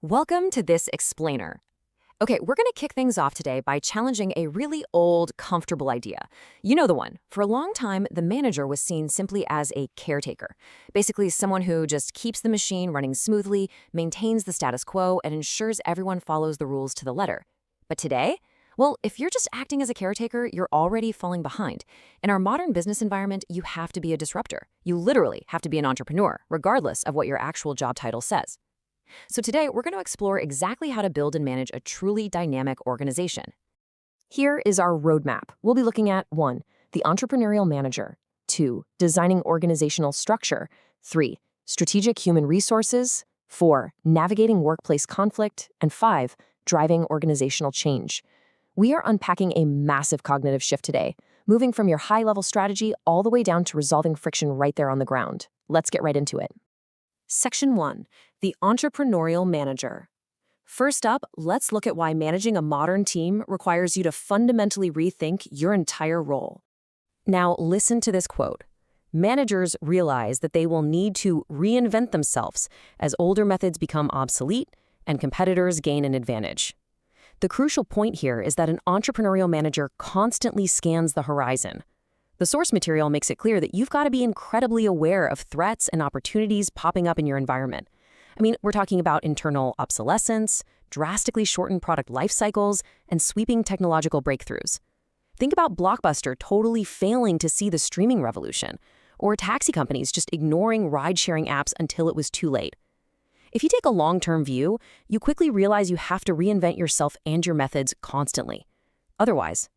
Welcome to this explainer. Okay, we're going to kick things off today by challenging a really old, comfortable idea. You know the one. For a long time, the manager was seen simply as a caretaker. Basically, someone who just keeps the machine running smoothly, maintains the status quo, and ensures everyone follows the rules to the letter. But today? Well, if you're just acting as a caretaker, you're already falling behind. In our modern business environment, you have to be a disruptor. You literally have to be an entrepreneur, regardless of what your actual job title says. So today, we're going to explore exactly how to build and manage a truly dynamic organization. Here is our roadmap. We'll be looking at 1. The entrepreneurial manager. 2. Designing organizational structure. 3. Strategic human resources. 4. Navigating workplace conflict. And 5. Driving organizational change. We are unpacking a massive cognitive shift today, moving from your high-level strategy all the way down to resolving friction right there on the ground. Let's get right into it. Section 1. The entrepreneurial manager. First up, let's look at why managing a modern team requires you to fundamentally rethink your entire role. Now, listen to this quote. Managers realize that they will need to reinvent themselves as older methods become obsolete and competitors gain an advantage. The crucial point here is that an entrepreneurial manager constantly scans the horizon. The source material makes it clear that you've got to be incredibly aware of threats and opportunities popping up in your environment. I mean, we're talking about internal obsolescence, drastically shortened product life cycles, and sweeping technological breakthroughs. Think about Blockbuster totally failing to see the streaming revolution, or taxi companies just ignoring ride-sharing apps until it was too late. If you take a long-term view, you quickly realize you have to reinvent yourself and your methods constantly. Otherwise,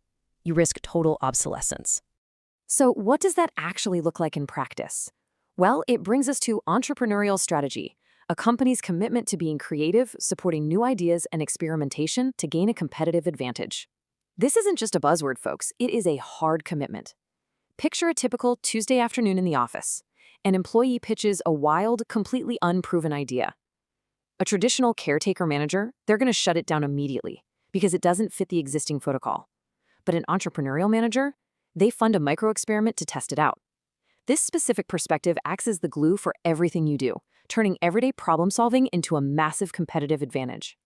you risk total obsolescence. So what does that actually look like in practice? Well, it brings us to entrepreneurial strategy, a company's commitment to being creative, supporting new ideas and experimentation to gain a competitive advantage. This isn't just a buzzword, folks. It is a hard commitment. Picture a typical Tuesday afternoon in the office. An employee pitches a wild, completely unproven idea. A traditional caretaker manager, they're going to shut it down immediately because it doesn't fit the existing protocol. But an entrepreneurial manager, they fund a micro-experiment to test it out. This specific perspective acts as the glue for everything you do, turning everyday problem-solving into a massive competitive advantage.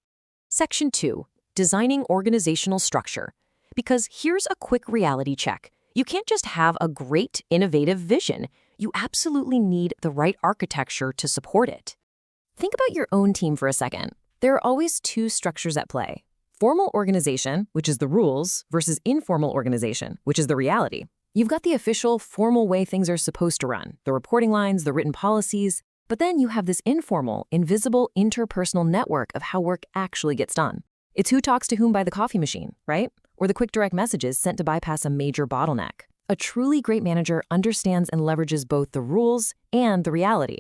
Section 2. Designing organizational structure. Because here's a quick reality check. You can't just have a great, innovative vision. You absolutely need the right architecture to support it. Think about your own team for a second. There are always 2 structures at play. Formal organization, which is the rules, versus informal organization, which is the reality. You've got the official, formal way things are supposed to run, the reporting lines, the written policies, but then you have this informal, invisible, interpersonal network of how work actually gets done. It's who talks to whom by the coffee machine, right? Or the quick direct messages sent to bypass a major bottleneck. A truly great manager understands and leverages both the rules and the reality.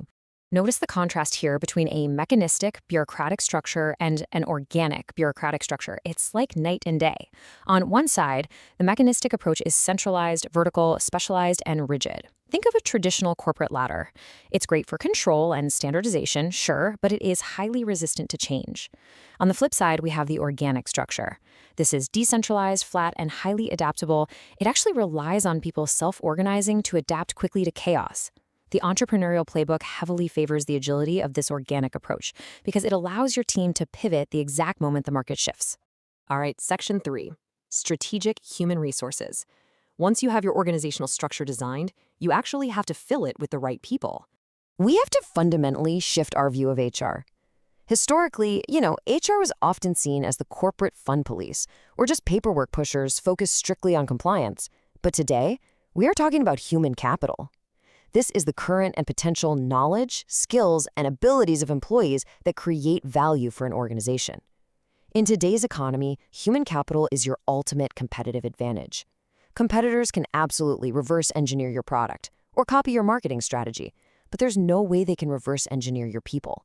Notice the contrast here between a mechanistic, bureaucratic structure and an organic, bureaucratic structure. It's like night and day. On one side, the mechanistic approach is centralized, vertical, specialized, and rigid. Think of a traditional corporate ladder. It's great for control and standardization, sure, but it is highly resistant to change. On the flip side, we have the organic structure. This is decentralized, flat, and highly adaptable. It actually relies on people self-organizing to adapt quickly to chaos. The entrepreneurial playbook heavily favors the agility of this organic approach because it allows your team to pivot the exact moment the market shifts. All right, Section 3, Strategic Human Resources. Once you have your organizational structure designed, you actually have to fill it with the right people. We have to fundamentally shift our view of HR. Historically, HR was often seen as the corporate fun police or just paperwork pushers focused strictly on compliance. But today, we are talking about human capital. This is the current and potential knowledge, skills, and abilities of employees that create value for an organization. In today's economy, human capital is your ultimate competitive advantage. Competitors can absolutely reverse engineer your product or copy your marketing strategy, but there's no way they can reverse engineer your people.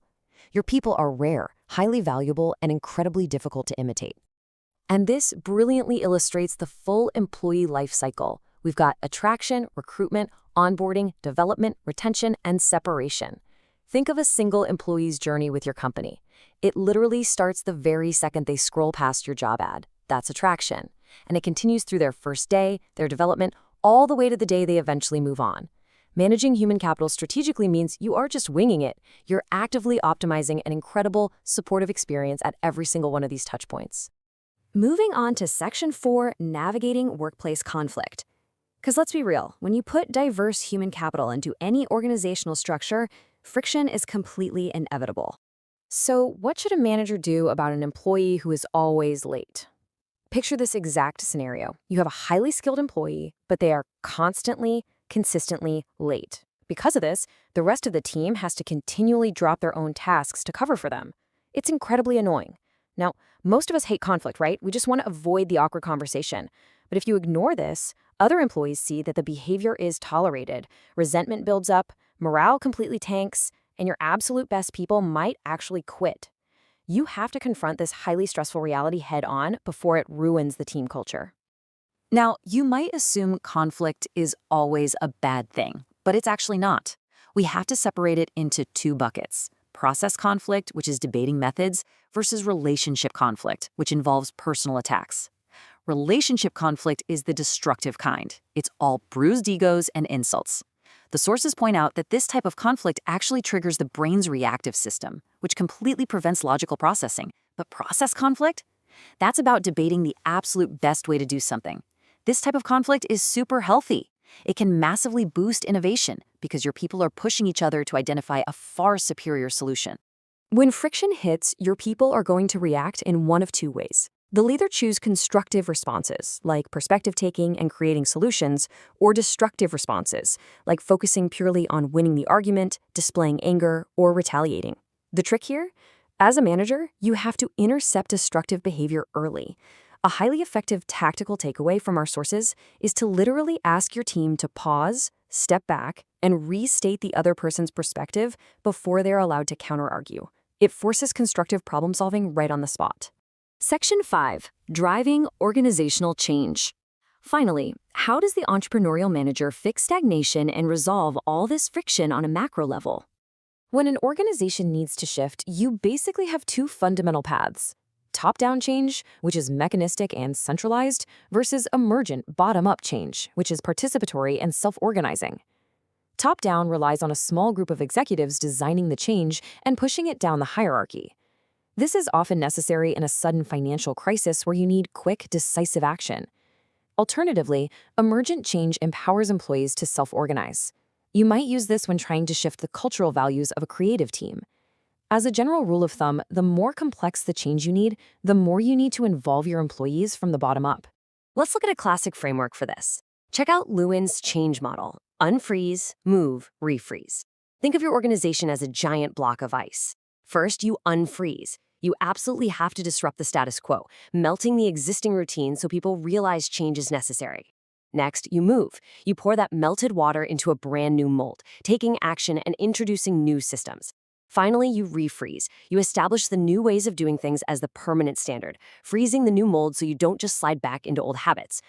Your people are rare, highly valuable, and incredibly difficult to imitate. And this brilliantly illustrates the full employee life cycle. We've got attraction, recruitment, onboarding, development, retention, and separation. Think of a single employee's journey with your company. It literally starts the very second they scroll past your job ad. That's attraction. And it continues through their first day, their development, all the way to the day they eventually move on. Managing human capital strategically means you are just winging it. You're actively optimizing an incredible, supportive experience at every single one of these touchpoints. Moving on to Section 4, Navigating Workplace Conflict. Because let's be real, when you put diverse human capital into any organizational structure, friction is completely inevitable. So what should a manager do about an employee who is always late? Picture this exact scenario. You have a highly skilled employee, but they are consistently late. Because of this, the rest of the team has to continually drop their own tasks to cover for them. It's incredibly annoying. Now, most of us hate conflict, right? We just want to avoid the awkward conversation. But if you ignore this, other employees see that the behavior is tolerated, resentment builds up, morale completely tanks, and your absolute best people might actually quit. You have to confront this highly stressful reality head-on before it ruins the team culture. Now, you might assume conflict is always a bad thing, but it's actually not. We have to separate it into two buckets: process conflict, which is debating methods, versus relationship conflict, which involves personal attacks. Relationship conflict is the destructive kind. It's all bruised egos and insults. The sources point out that this type of conflict actually triggers the brain's reactive system, which completely prevents logical processing. But process conflict? That's about debating the absolute best way to do something. This type of conflict is super healthy. It can massively boost innovation because your people are pushing each other to identify a far superior solution. When friction hits, your people are going to react in one of two ways. They'll either choose constructive responses, like perspective taking and creating solutions, or destructive responses, like focusing purely on winning the argument, displaying anger, or retaliating. The trick here? As a manager, you have to intercept destructive behavior early. A highly effective tactical takeaway from our sources is to literally ask your team to pause, step back, and restate the other person's perspective before they're allowed to counter-argue. It forces constructive problem-solving right on the spot. Section 5, Driving Organizational Change. Finally, how does the entrepreneurial manager fix stagnation and resolve all this friction on a macro level? When an organization needs to shift, you basically have two fundamental paths: top-down change, which is mechanistic and centralized, versus emergent, bottom-up change, which is participatory and self-organizing. Top-down relies on a small group of executives designing the change and pushing it down the hierarchy. This is often necessary in a sudden financial crisis where you need quick, decisive action. Alternatively, emergent change empowers employees to self-organize. You might use this when trying to shift the cultural values of a creative team. As a general rule of thumb, the more complex the change you need, the more you need to involve your employees from the bottom up. Let's look at a classic framework for this. Check out Lewin's change model: unfreeze, move, refreeze. Think of your organization as a giant block of ice. First, you unfreeze. You absolutely have to disrupt the status quo, melting the existing routine so people realize change is necessary. Next, you move. You pour that melted water into a brand new mold, taking action and introducing new systems. Finally, you refreeze. You establish the new ways of doing things as the permanent standard, freezing the new mold so you don't just slide back into old habits.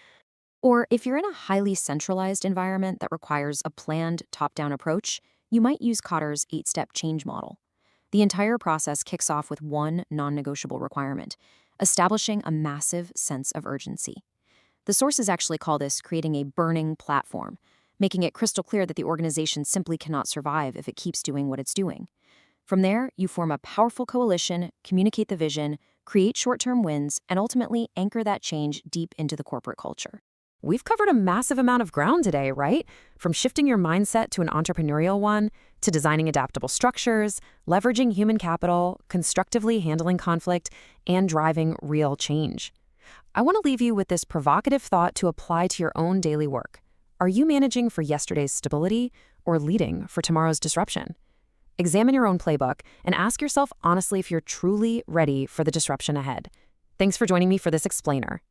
Or if you're in a highly centralized environment that requires a planned top-down approach, you might use Kotter's 8-step change model. The entire process kicks off with one non-negotiable requirement: establishing a massive sense of urgency. The sources actually call this creating a burning platform, making it crystal clear that the organization simply cannot survive if it keeps doing what it's doing. From there, you form a powerful coalition, communicate the vision, create short-term wins, and ultimately anchor that change deep into the corporate culture. We've covered a massive amount of ground today, right? From shifting your mindset to an entrepreneurial one, to designing adaptable structures, leveraging human capital, constructively handling conflict, and driving real change. I want to leave you with this provocative thought to apply to your own daily work. Are you managing for yesterday's stability or leading for tomorrow's disruption? Examine your own playbook and ask yourself honestly if you're truly ready for the disruption ahead. Thanks for joining me for this explainer.